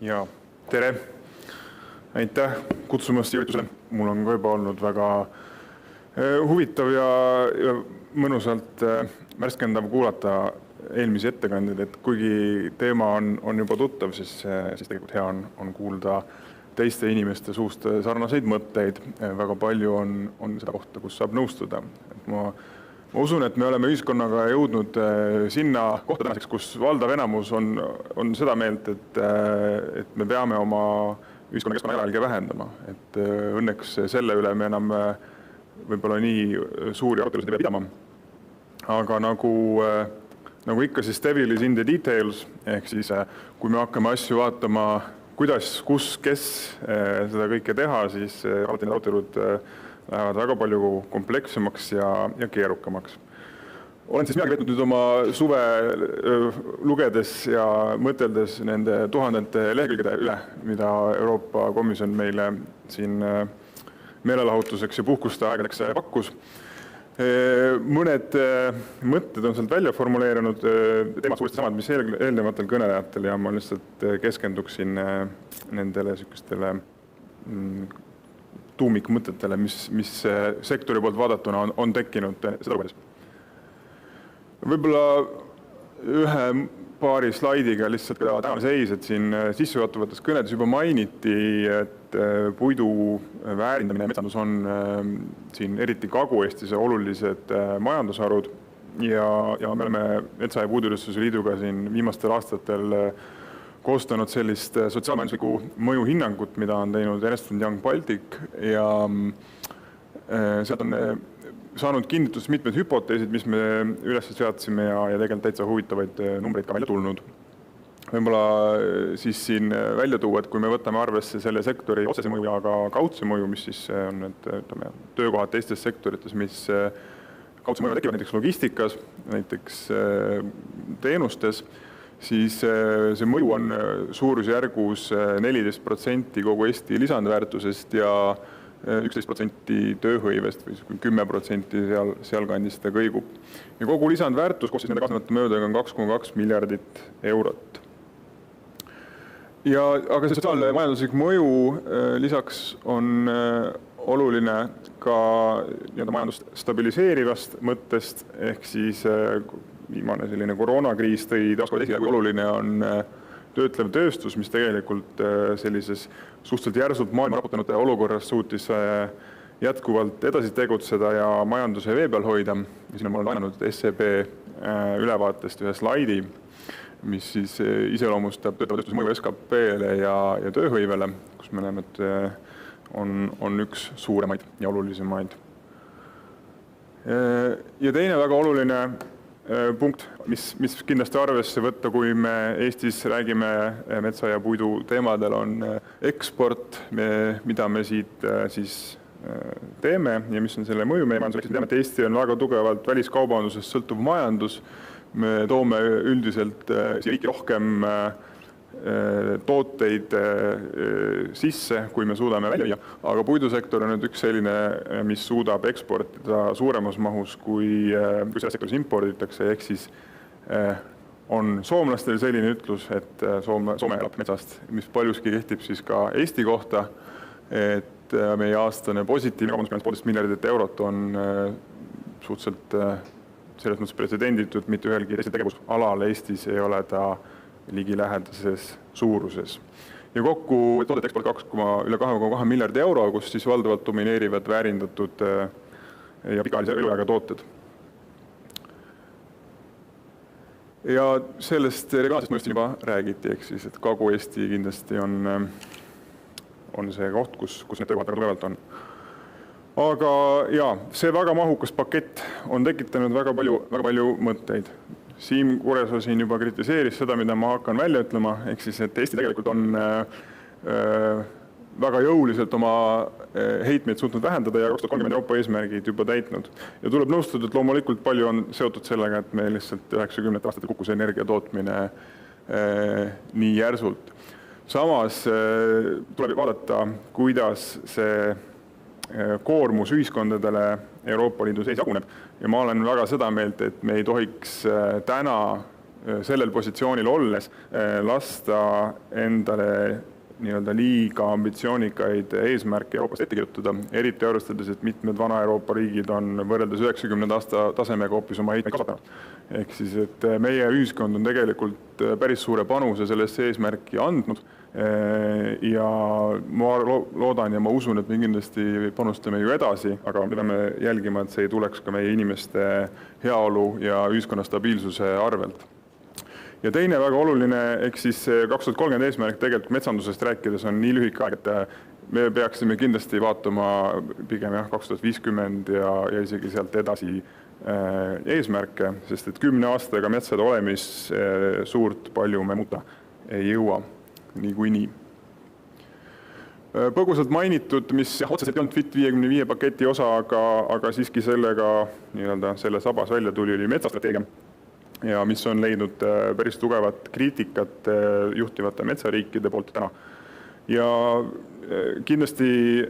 Ja tere! Aitäh kutsumast üritusele. Mul on ka juba olnud väga huvitav ja mõnusalt värskendav kuulata eelmisi ettekandjaid, et kuigi teema on juba tuttav, siis tegelikult hea on kuulda teiste inimeste suust sarnaseid mõtteid. Väga palju on seda kohta, kus saab nõustuda. Ma usun, et me oleme ühiskonnaga jõudnud sinna kohta tänaseks, kus valdav enamus on seda meelt, et me peame oma ühiskonna keskkonna jalajälge vähendama. Et õnneks selle üle me enam võib-olla nii suuri arutelusid ei pea pidama. Aga nagu ikka, siis devil is in the details, ehk siis kui me hakkame asju vaatama, kuidas, kus, kes seda kõike teha, siis alati need arutelud lähevad väga palju komplekssemaks ja keerukamaks. Olen siis midagi võtnud nüüd oma suve lugedes ja mõteldes nende tuhandete lehekülgede üle, mida Euroopa Komisjon meile siin meelelahutuseks ja puhkuste aegadeks pakkus. Mõned mõtted on sealt välja formuleerinud, teemad suuresti samad, mis eelnevatel kõnelejatel, ja ma lihtsalt keskenduksin nendele sükestele tuumikmõtetele, mis sektori poolt vaadatuna on tekkinud seda lugedes. Võib-olla ühe paari slaidiga lihtsalt ka tänane seis, et siin sissejuhatuvates kõnedes juba mainiti, et puidu väärindamine ja metsandus on siin eriti Kagu-Eestis olulised majandusharud ja me oleme Metsa- ja Puidutööstuse Liiduga siin viimastel aastatel koostanud sellist sotsiaalmajanduslikku mõjuhinnangut, mida on teinud Ernst & Young Baltic, ja sealt on saanud kinnitust mitmed hüpoteesid, mis me üles seadsime ja tegelikult täitsa huvitavaid numbreid ka välja tulnud. Võib-olla siis siin välja tuua, et kui me võtame arvesse selle sektori otsese mõju ja ka kaudse mõju, mis siis on need töökohad teistes sektorites, mis kaudse mõju tekivad näiteks logistikas, näiteks teenustes, siis see mõju on suurusjärgus 14% kogu Eesti lisandväärtusest ja 11% tööhõivest või 10% seal kandis seda kõigub. Ja kogu lisandväärtus koos siis nende kaasnevate möödaga on 2,2 miljardit eurot. Aga see sotsiaalmajanduslik mõju lisaks on oluline ka majandust stabiliseerivast mõttest, ehk siis viimane selline koroonakriis tõi taaskord esile, kui oluline on töötlev tööstus, mis tegelikult sellises suhteliselt järsult maailma raputanud olukorras suutis jätkuvalt edasi tegutseda ja majanduse vee peal hoida. Ja siin on mul lainanud SEB ülevaatest ühe slaidi, mis siis iseloomustab töötleva tööstuse mõju SKP-le ja tööhõivele, kus me näeme, et on üks suuremaid ja olulisemaid. Ja teine väga oluline punkt, mis kindlasti arvesse võtta, kui me Eestis räägime metsa ja puidu teemadel, on eksport, mida me siit siis teeme ja mis on selle mõju meie majandusele. Me teame, et Eesti on väga tugevalt väliskaubandusest sõltuv majandus. Me toome üldiselt siia riiki rohkem tooteid sisse, kui me suudame välja viia. Aga puidusektor on nüüd üks selline, mis suudab eksportida suuremas mahus, kui selles sektoris imporditakse, ehk siis on soomlastel selline ütlus, et Soome elab metsast, mis paljuski kehtib siis ka Eesti kohta, et meie aastane positiivne kaubandusbalans 1,5 miljardit eurot on suhteliselt selles mõttes pretsedenditud, mitte ühelgi teisel tegevusalal Eestis ei ole ta ligilähedases suuruses. Ja kokku toodet eksport üle 2,2 miljardi euro, kus siis valdavalt domineerivad väärindatud ja pikaajalise eluajaga tooted. Ja sellest regionaalsest mõjust juba räägiti, ehk siis, et Kagu-Eesti kindlasti on see koht, kus need töökohad väga tugevalt on. Aga see väga mahukas pakett on tekitanud väga palju mõtteid. Siim Kuresoo siin juba kritiseeris seda, mida ma hakkan välja ütlema, ehk siis, et Eesti tegelikult on väga jõuliselt oma heitmeid suutnud vähendada ja 2030 Euroopa eesmärgid juba täitnud. Ja tuleb nõustuda, et loomulikult palju on seotud sellega, et meil lihtsalt 90 aastate kukkus energia tootmine nii järsult. Samas tuleb vaadata, kuidas see koormus ühiskondadele Euroopa Liidu seis jaguneb. Ja ma olen väga seda meelt, et me ei tohiks täna sellel positsioonil olles lasta endale nii-öelda liiga ambitsioonikaid eesmärke Euroopas ette kirjutada, eriti arvestades, et mitmed Vana-Euroopa riigid on võrreldes 90. aasta tasemega hoopis oma heitmeid kasvatanud. Ehk siis, et meie ühiskond on tegelikult päris suure panuse sellesse eesmärki andnud ja ma loodan ja ma usun, et me kindlasti panustame ju edasi, aga me peame jälgima, et see ei tuleks ka meie inimeste heaolu ja ühiskonna stabiilsuse arvelt. Ja teine väga oluline, ehk siis 2030 eesmärk tegelikult metsandusest rääkides on nii lühike aeg, et me peaksime kindlasti vaatama pigem 2050 ja isegi sealt edasi eesmärke, sest et 10 aastaga metsade olemis suurt palju me muuta ei jõua niikuinii. Põgusalt mainitud, mis otseselt ei olnud Fit 55 paketi osa, aga siiski sellega nii-öelda selle sabas välja tuli, oli metsastrateegia. Ja mis on leidnud päris tugevat kriitikat juhtivate metsariikide poolt täna. Ja kindlasti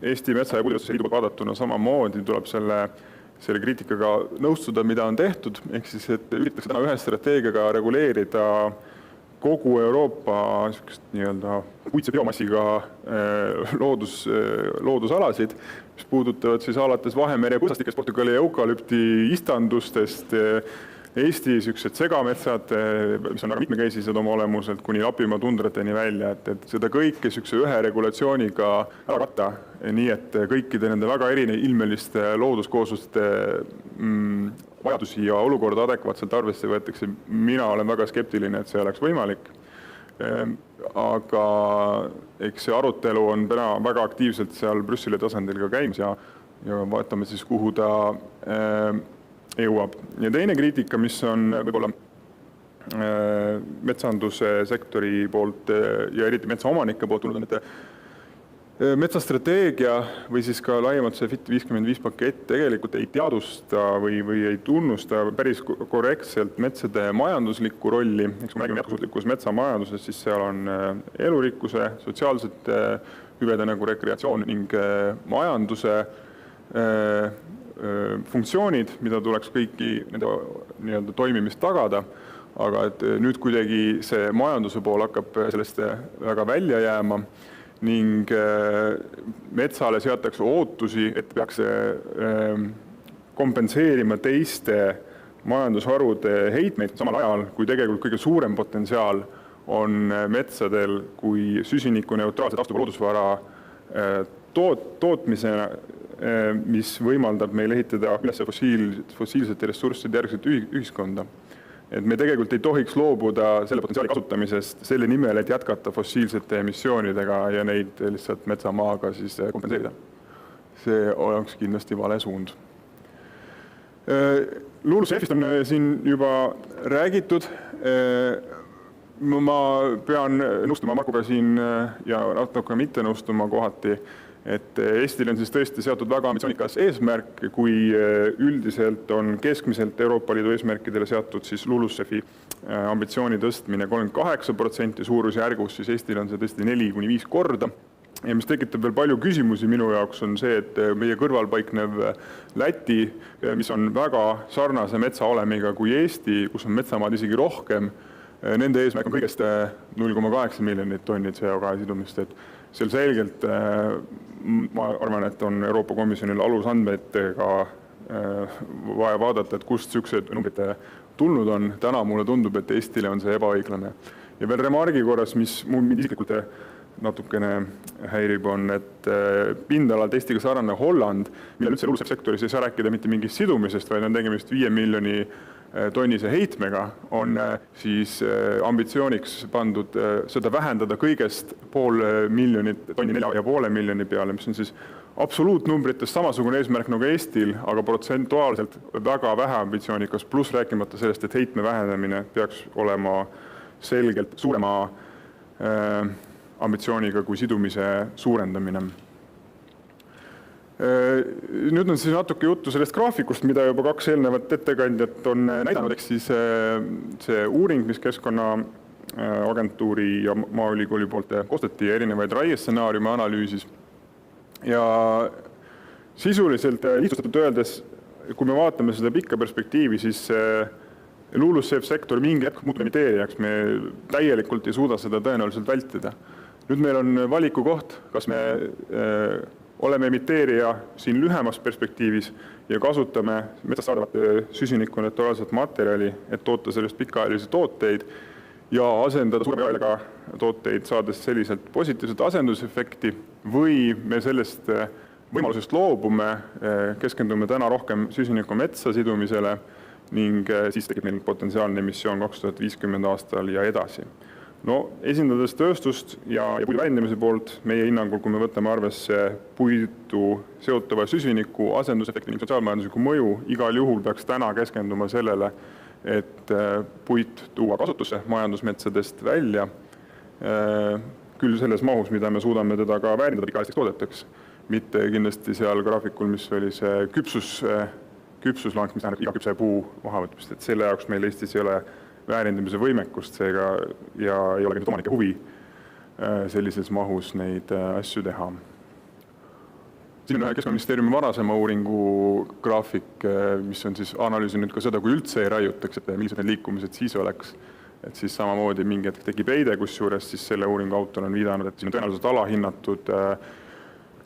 Eesti Metsa- ja Puidutööstuse Liidu vaadatuna samamoodi tuleb selle kriitikaga nõustuda, mida on tehtud, ehk siis, et üritatakse täna ühe strateegiaga reguleerida kogu Euroopa nii-öelda puitse biomassiga loodusalasid, mis puudutavad siis alates Vahemere põõsastikest, Portugali eukalüpti istandustest, Eesti segametsad, mis on väga mitmekesised oma olemuselt, kuni Lapimaa tundrateni välja, et seda kõike ühe regulatsiooniga ära katta, nii et kõikide nende väga ilmeliste looduskoosluste vajadusi ja olukorda adekvaatselt arvesse võetakse. Mina olen väga skeptiline, et see oleks võimalik. Aga eks see arutelu on täna väga aktiivselt seal Brüsseli tasandil ka käimas ja vaatame siis, kuhu ta jõuab. Ja teine kriitika, mis on võib-olla metsanduse sektori poolt ja eriti metsaomanike poolt tulnud, on, et metsastrateegia või siis ka laiemalt see Fit 55 pakett tegelikult ei teadusta või ei tunnusta päris korrektselt metsade majanduslikku rolli. Eks kui me räägime jätkusuutlikus metsamajandusest, siis seal on elurikkuse, sotsiaalsete hüvede nagu rekreatsioon ning majanduse funktsioonid, mida tuleks kõiki nende nii-öelda toimimist tagada, aga et nüüd kuidagi see majanduse pool hakkab sellest väga välja jääma ning metsale seatakse ootusi, et peaks kompenseerima teiste majandusharude heitmeid samal ajal, kui tegelikult kõige suurem potentsiaal on metsadel kui süsinikuneutraalse taastuva loodusvara tootmisena, mis võimaldab meil ehitada üles fossiilsete ressursside järgset ühiskonda. Et me tegelikult ei tohiks loobuda selle potentsiaali kasutamisest selle nimel, et jätkata fossiilsete emissioonidega ja neid lihtsalt metsamaaga siis kompenseerida. See oleks kindlasti vale suund. LULUCF-ist on siin juba räägitud. Ma pean nõustuma Markuga siin ja natuke mitte nõustuma kohati, et Eestil on siis tõesti seatud väga ambitsioonikas eesmärk, kui üldiselt on keskmiselt Euroopa Liidu eesmärkidele seatud siis LULUCF-i ambitsiooni tõstmine 38% suurusjärgus, siis Eestil on see tõesti 4-5 korda. Ja mis tekitab veel palju küsimusi minu jaoks on see, et meie kõrval paiknev Läti, mis on väga sarnase metsaolemiga kui Eesti, kus on metsamaad isegi rohkem, nende eesmärk on kõigest 0,8 miljonit tonni CO2 sidumist, et seal selgelt ma arvan, et on Euroopa Komisjonil alusandmetega vaja vaadata, et kust sellised numbrid tulnud on. Täna mulle tundub, et Eestile on see ebaõiglane. Ja veel remargi korras, mis mind isiklikult natukene häirib, on, et pindalalt Eestiga sarnane Holland, millel üldse LULUCF sektoris ei saa rääkida mitte mingist sidumisest, vaid on tegemist 5 miljoni tonnise heitmega, on siis ambitsiooniks pandud seda vähendada kõigest 0,5 miljonit tonni 4,5 miljoni peale, mis on siis absoluutnumbrites samasugune eesmärk nagu Eestil, aga protsentuaalselt väga vähe ambitsioonikas, pluss rääkimata sellest, et heitme vähenemine peaks olema selgelt suurema ambitsiooniga kui sidumise suurendamine. Nüüd on siis natuke juttu sellest graafikust, mida juba 2 eelnevat ettekandjat on näidanud, ehk siis see uuring, mis Keskkonnaagentuuri ja Maaülikooli poolt koostati erinevaid raiestsenaariume analüüsis. Ja sisuliselt lihtsustatult öeldes, kui me vaatame seda pikka perspektiivi, siis LULUCF-sektor mingi hetk muutub emiteerijaks, me täielikult ei suuda seda tõenäoliselt vältida. Nüüd meil on valiku koht, kas me oleme emiteerija siin lühemas perspektiivis ja kasutame metsast saadavat süsinikuneutraalset materjali, et toota sellest pikaajalisi tooteid ja asendada suurema jalajäljega tooteid, saades selliselt positiivset asendusefekti, või me sellest võimalusest loobume, keskendume täna rohkem süsiniku metsa sidumisele ning siis tekib meil potentsiaalne emissioon 2050 aastal ja edasi. No, esindades tööstust ja puidu vähendamise poolt meie hinnangul, kui me võtame arvesse puidu seotava süsiniku asendusefekti ning sotsiaalmajandusliku mõju, igal juhul peaks täna keskenduma sellele, et puit tuua kasutusse majandusmetsadest välja, küll selles mahus, mida me suudame teda ka väärindada pikaajalisteks toodeteks, mitte kindlasti seal graafikul, mis oli see küpsuslank, mis tähendab iga küpse puu mahavõtmist, et selle jaoks meil Eestis ei ole väärindamise võimekust seega ja ei ole kindlasti omanike huvi sellises mahus neid asju teha. Siin on ühe Keskkonnaministeeriumi varasema uuringu graafik, mis on siis analüüsinud ka seda, kui üldse ei raiutaks, et millised need liikumised siis oleks. Et siis samamoodi mingi hetk tekib heide, kusjuures siis selle uuringu autor on viidanud, et siin on tõenäoliselt alahinnatud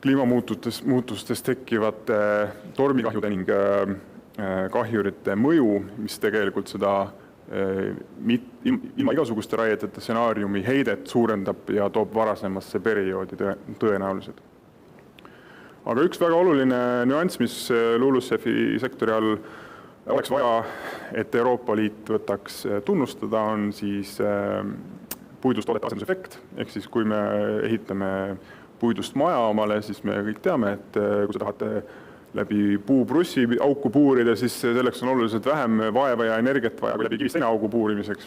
kliimamuutustest tekkivate tormikahjude ning kahjurite mõju, mis tegelikult seda ilma igasuguste raieteta stsenaariumi heidet suurendab ja toob varasemasse perioodi tõenäoliselt. Aga üks väga oluline nüanss, mis LULUCF-i sektori all oleks vaja, et Euroopa Liit võtaks tunnustada, on siis puidust toodete asendusefekt. Ehk siis kui me ehitame puidust maja omale, siis me kõik teame, et kui sa tahate läbi puuprussi auku puurida, siis selleks on oluliselt vähem vaeva ja energiat vaja kui läbi kivist teine augu puurimiseks.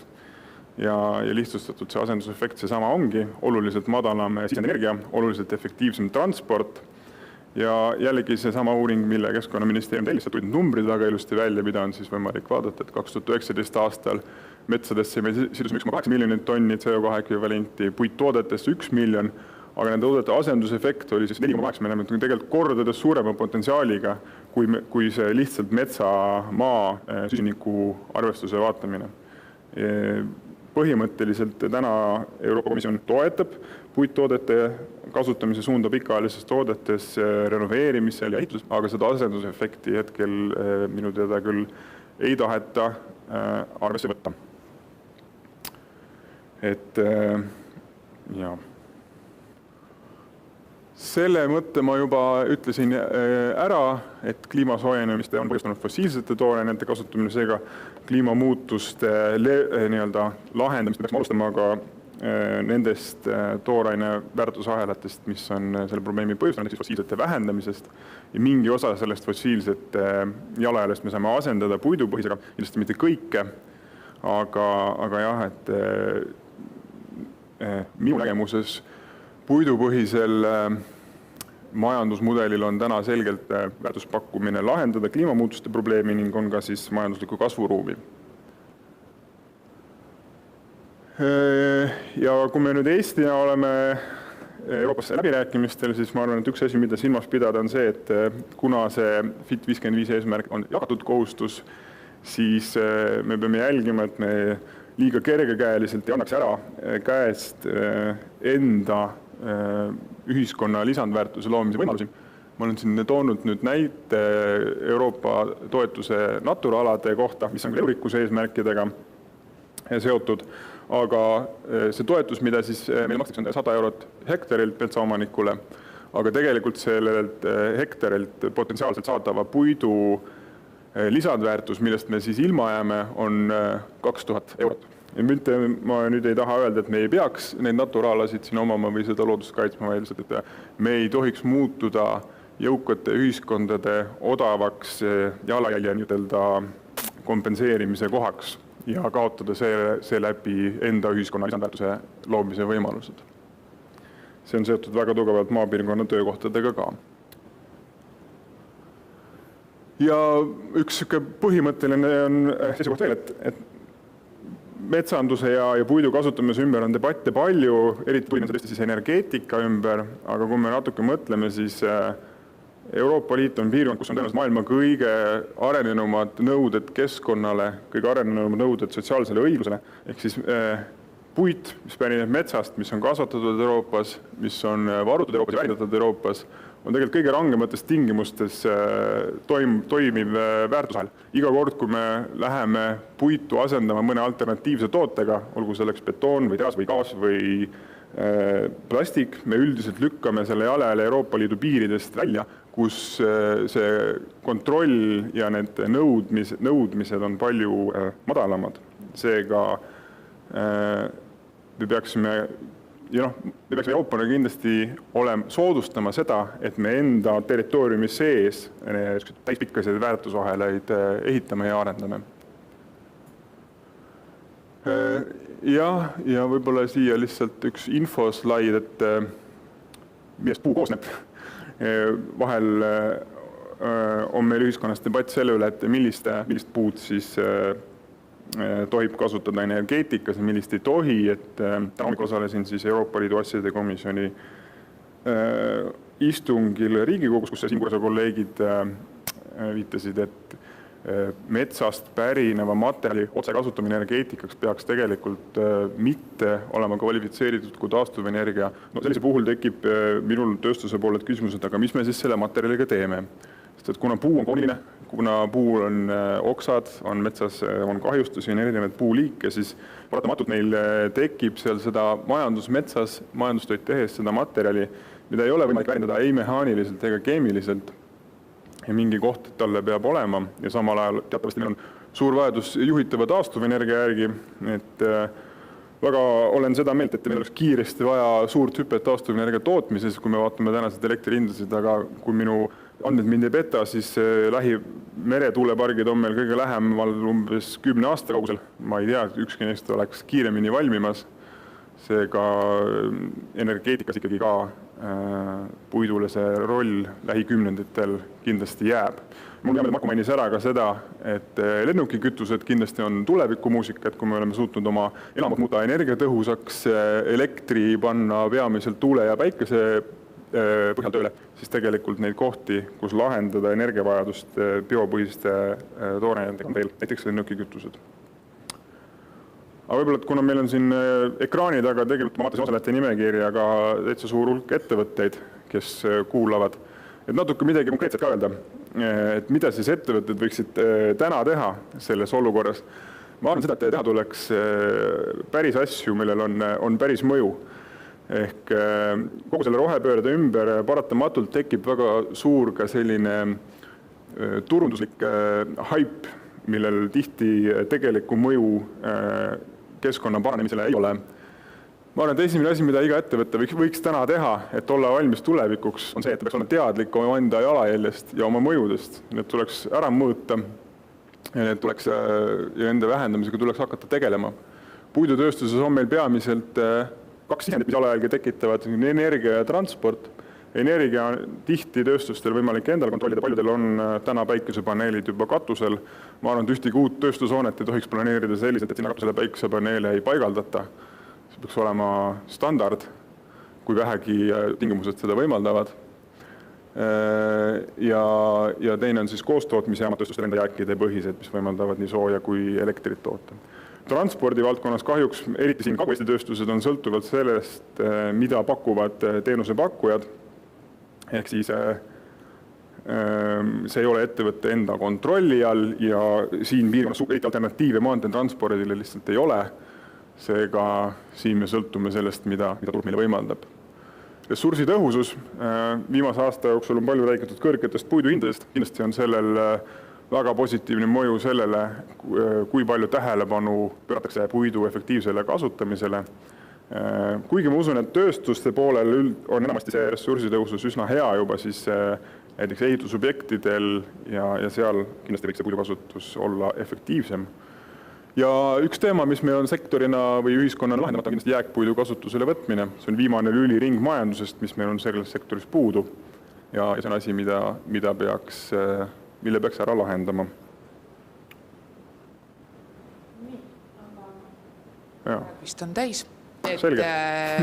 Ja lihtsustatud see asendusefekt see sama ongi, oluliselt madalam sisendenergia, oluliselt efektiivsem transport ja jällegi see sama uuring, mille Keskkonnaministeerium tellis, tulid numbrid väga ilusti välja, mida on siis võimalik vaadata, et 2019 aastal metsadesse me sidusime 1,8 miljonit tonni CO2 ekvivalenti, puittoodetesse 1 miljon, aga nende toodete asendusefekt oli siis 4,8, me näeme tegelikult kordades suurema potentsiaaliga, kui see lihtsalt metsamaa süsiniku arvestuse vaatamine. Põhimõtteliselt täna Euroopa Komisjon toetab puittoodete kasutamise suunda pikaajalises toodetes renoveerimisel ja ehituses, aga seda asendusefekti hetkel minu teada küll ei taheta arvesse võtta. Et ja. Selle mõtte ma juba ütlesin ära, et kliimasoojenemiste on põhjustanud fossiilsete toorainete kasutamine, seega kliimamuutuste lahendamist peaks alustama ka nendest tooraine väärtusahelatest, mis on selle probleemi põhjustanud, siis fossiilsete vähendamisest ja mingi osa sellest fossiilsete jalajäljest me saame asendada puidupõhisega, kindlasti mitte kõike, aga jah, et minu nägemuses puidupõhisel majandusmudelil on täna selgelt väärtuspakkumine lahendada kliimamuutuste probleemi ning on ka siis majandusliku kasvuruumi. Ja kui me nüüd Eestina oleme Euroopas läbirääkimistel, siis ma arvan, et üks asi, mida silmas pidada on see, et kuna see Fit 55 eesmärk on jagatud kohustus, siis me peame jälgima, et me liiga kergekäeliselt ei annaks ära käest enda ühiskonna lisandväärtuse loomise võimalusi. Ma olen siin toonud nüüd näite Euroopa toetuse naturaalade kohta, mis on ka elurikkuse eesmärkidega seotud, aga see toetus, mida siis meil makstakse, on 100 eurot hektarilt metsaomanikule, aga tegelikult sellelt hektarilt potentsiaalselt saadava puidu lisandväärtus, millest me siis ilma jääme, on 2000 eurot. Ja ma nüüd ei taha öelda, et me ei peaks neid naturaalasid siin omama või seda loodust kaitsma, et me ei tohiks muutuda jõukate ühiskondade odavaks jalajälje kompenseerimise kohaks ja kaotada see läbi enda ühiskonna lisandväärtuse loomise võimalused. See on seotud väga tugevalt maapiirkonna töökohtadega ka. Ja üks põhimõtteline on seisukoht veel, et metsanduse ja puidu kasutamise ümber on debatte palju, eriti põhimõtteliselt siis energeetika ümber, aga kui me natuke mõtleme, siis Euroopa Liit on piirkond, kus on tõenäoliselt maailma kõige arenenumad nõuded keskkonnale, kõige arenenumad nõuded sotsiaalsele õiglusele, ehk siis puit, mis pärineb metsast, mis on kasvatatud Euroopas, mis on varutud Euroopas ja vääritatud Euroopas, on tegelikult kõige rangemates tingimustes toimiv väärtusahel. Iga kord, kui me läheme puitu asendama mõne alternatiivse tootega, olgu selleks betoon või teras või gaas või plastik, me üldiselt lükkame selle jalele Euroopa Liidu piiridest välja, kus see kontroll ja need nõudmised on palju madalamad. Seega me peaksime Euroopana kindlasti soodustama seda, et me enda territooriumi sees täispikkasid väärtusahelaid ehitame ja arendame. Ja võib-olla siia lihtsalt üks infoslaid, et millest puu koosneb. Vahel on meil ühiskonnas debatt selle üle, et millist puud siis tohib kasutada energeetikas ja millist ei tohi, et täna hommikul osalesin siis Euroopa Liidu asjade komisjoni istungil Riigikogus, kus siinkohal kolleegid viitasid, et metsast pärineva materjali otse kasutamine energeetikaks peaks tegelikult mitte olema kvalifitseeritud kui taastuvenergia. No sellise puhul tekib minul tööstuse poolelt küsimus, et aga mis me siis selle materjaliga teeme? Sest et kuna puu on kooniline, kuna puul on oksad, on metsas on kahjustusi, on erinevaid puuliike, siis paratamatult meil tekib seal seda majandusmetsas, majandustöid tehes seda materjali, mida ei ole võimalik väärindada ei mehaaniliselt ega keemiliselt. Ja mingi koht talle peab olema ja samal ajal teatavasti meil on suur vajadus juhitava taastuvenergia järgi, et väga olen seda meelt, et meil oleks kiiresti vaja suurt hüpet taastuvenergia tootmises, kui me vaatame tänased elektrihindasid, aga kui minu andmed mind ei peta, siis lähi meretuulepargid on meil kõige lähemal umbes 10 aasta kaugusel. Ma ei tea, et ükski neist oleks kiiremini valmimas. Seega energeetikas ikkagi ka puidule see roll lähikümnenditel kindlasti jääb. Mul hea meel, Marko mainis ära ka seda, et lennukikütused kindlasti on tulevikumuusika, et kui me oleme suutnud oma elamud muuta energiatõhusaks, elektri panna peamiselt tuule ja päikese põhjal tööle, siis tegelikult neid kohti, kus lahendada energiavajadust biopõhiste tooraineidega on veel, näiteks lennukikütused. Aga võib-olla, et kuna meil on siin ekraani taga tegelikult ma vaatasin osalejate nimekirja ka täitsa suur hulk ettevõtteid, kes kuulavad, et natuke midagi konkreetselt ka öelda, et mida siis ettevõtted võiksid täna teha selles olukorras. Ma arvan seda, et teha tuleks päris asju, millel on päris mõju. Ehk kogu selle rohepöörde ümber paratamatult tekib väga suur ka selline turunduslik haip, millel tihti tegeliku mõju keskkonna paranemisele ei ole. Ma arvan, et esimene asi, mida iga ettevõte võiks täna teha, et olla valmis tulevikuks, on see, et peaks olema teadlik oma enda jalajäljest ja oma mõjudest. Need tuleks ära mõõta ja enda vähendamisega tuleks hakata tegelema. Puidutööstuses on meil peamiselt 2 sisendit, mis jalajälge tekitavad, energia ja transport. Energia on tihti tööstustel võimalik endal kontrollida, paljudel on täna päikesepaneelid juba katusel. Ma arvan, et ühtegi uut tööstushoonet ei tohiks planeerida selliselt, et sinna katusele päikesepaneele ei paigaldata. See peaks olema standard, kui vähegi tingimused seda võimaldavad. Ja teine on siis koostootmisjaamad tööstuste enda jääkide põhised, mis võimaldavad nii sooja kui elektrit toota. Transpordi valdkonnas kahjuks, eriti siin Kagu-Eesti tööstused on sõltuvalt sellest, mida pakuvad teenusepakkujad. Ehk siis see ei ole ettevõtte enda kontrolli all ja siin piirkonnas eriti alternatiive maanteetranspordile lihtsalt ei ole. Seega siin me sõltume sellest, mida turg meile võimaldab. Ressursitõhusus. Viimase aasta jooksul on palju räägitud kõrgetest puiduhindadest. Kindlasti on sellel väga positiivne mõju sellele, kui palju tähelepanu pööratakse puidu efektiivsele kasutamisele. Kuigi ma usun, et tööstuste poolel on enamasti see ressursitõusus üsna hea juba, siis näiteks ehitusobjektidel ja seal kindlasti võiks see puidukasutus olla efektiivsem. Ja üks teema, mis meil on sektorina või ühiskonnana lahendamata, on kindlasti jääkpuidu kasutusele võtmine. See on viimane lüli ringmajandusest, mis meil on selles sektoris puudu ja see on asi, mille peaks ära lahendama. Vist on täis. Selge.